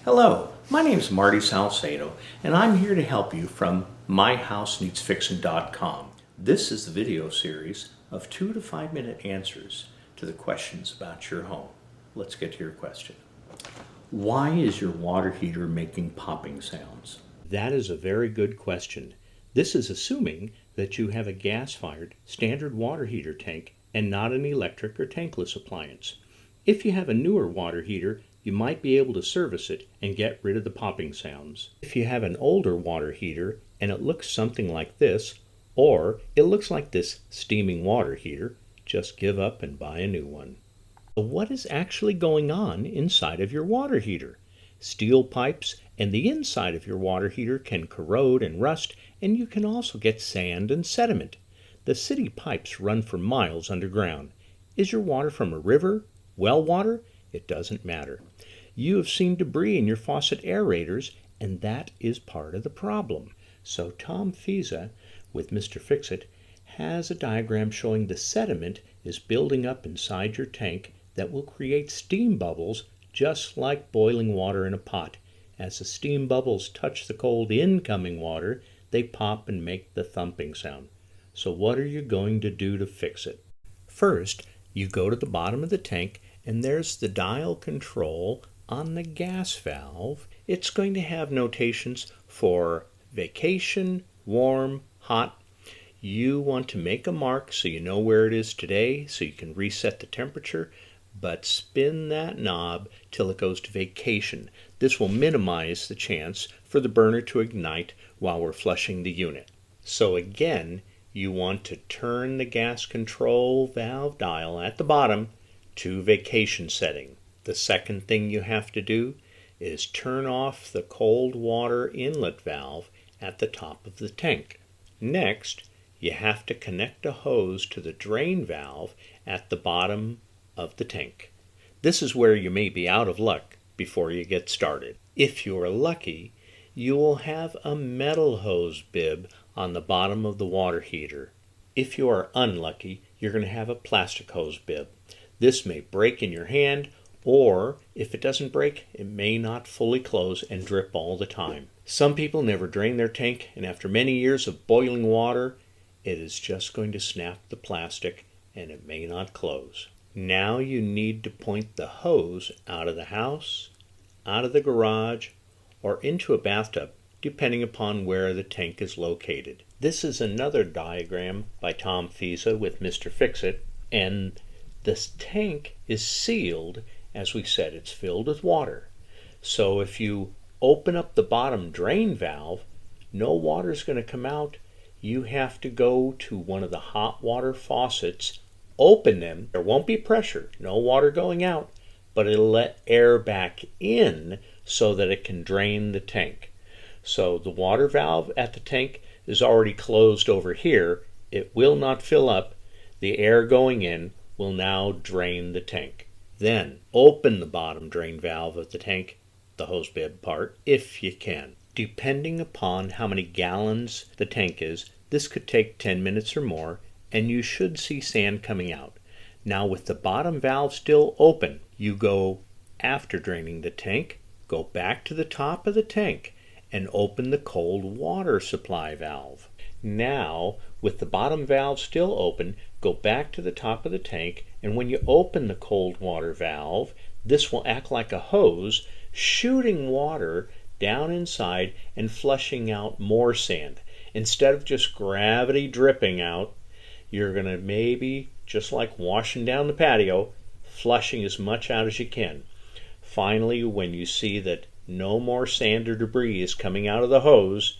Hello, my name is Marty Salcedo, and I'm here to help you from myhouseneedsfixing.com. This is the video series of 2 to 5 minute answers to the questions about your home. Let's get to your question. Why is your water heater making popping sounds? That is a very good question. This is assuming that you have a gas-fired standard water heater tank and not an electric or tankless appliance. If you have a newer water heater, you might be able to service it and get rid of the popping sounds. If you have an older water heater and it looks something like this, or it looks like this steaming water heater, just give up and buy a new one. So what is actually going on inside of your water heater? Steel pipes and the inside of your water heater can corrode and rust, and you can also get sand and sediment. The city pipes run for miles underground. Is your water from a river? Well water? It doesn't matter. You have seen debris in your faucet aerators, and that is part of the problem. So Tom Fiza with Mr. Fix-It has a diagram showing the sediment is building up inside your tank that will create steam bubbles just like boiling water in a pot. As the steam bubbles touch the cold incoming water, they pop and make the thumping sound. So what are you going to do to fix it? First, you go to the bottom of the tank and there's the dial control on the gas valve. It's going to have notations for vacation, warm, hot. You want to make a mark so you know where it is today so you can reset the temperature, but spin that knob till it goes to vacation. This will minimize the chance for the burner to ignite while we're flushing the unit. So again, you want to turn the gas control valve dial at the bottom to vacation setting. The second thing you have to do is turn off the cold water inlet valve at the top of the tank. Next, you have to connect a hose to the drain valve at the bottom of the tank. This is where you may be out of luck before you get started. If you are lucky, you will have a metal hose bib on the bottom of the water heater. If you are unlucky, you're going to have a plastic hose bib. This may break in your hand, or if it doesn't break, it may not fully close and drip all the time. Some people never drain their tank, and after many years of boiling water, it is just going to snap the plastic and it may not close. Now you need to point the hose out of the house, out of the garage, or into a bathtub, depending upon where the tank is located. This is another diagram by Tom Fiza with Mr. Fix-It, and this tank is sealed. As we said, it's filled with water. So if you open up the bottom drain valve, no water is going to come out. You have to go to one of the hot water faucets, open them. There won't be pressure, no water going out, but it'll let air back in so that it can drain the tank. So the water valve at the tank is already closed over here. It will not fill up. The air going in will now drain the tank. Then open the bottom drain valve of the tank, the hose bib part, if you can. Depending upon how many gallons the tank is, this could take 10 minutes or more, and you should see sand coming out. Now with the bottom valve still open, you go, after draining the tank, go back to the top of the tank and open the cold water supply valve. Now, with the bottom valve still open, go back to the top of the tank, and when you open the cold water valve, this will act like a hose, shooting water down inside and flushing out more sand. Instead of just gravity dripping out, you're going to maybe, just like washing down the patio, flushing as much out as you can. Finally, when you see that no more sand or debris is coming out of the hose,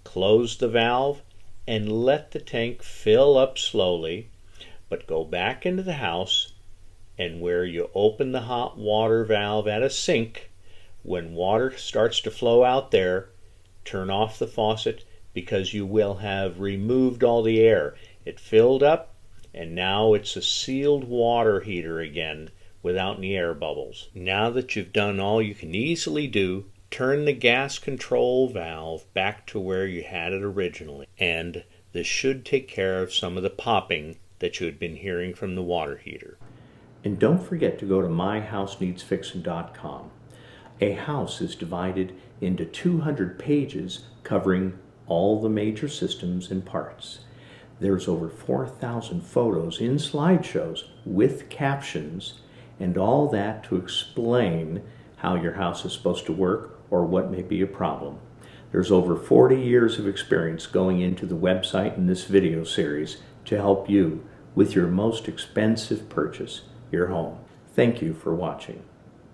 close the valve and let the tank fill up slowly, but go back into the house, and where you open the hot water valve at a sink, when water starts to flow out there, turn off the faucet because you will have removed all the air. It filled up, and now it's a sealed water heater again without any air bubbles. Now that you've done all you can easily do, turn the gas control valve back to where you had it originally, and this should take care of some of the popping that you had been hearing from the water heater. And don't forget to go to myhouseneedsfixing.com. A house is divided into 200 pages covering all the major systems and parts. There's over 4,000 photos in slideshows with captions and all that to explain how your house is supposed to work or what may be a problem. There's over 40 years of experience going into the website in this video series to help you with your most expensive purchase, your home. Thank you for watching.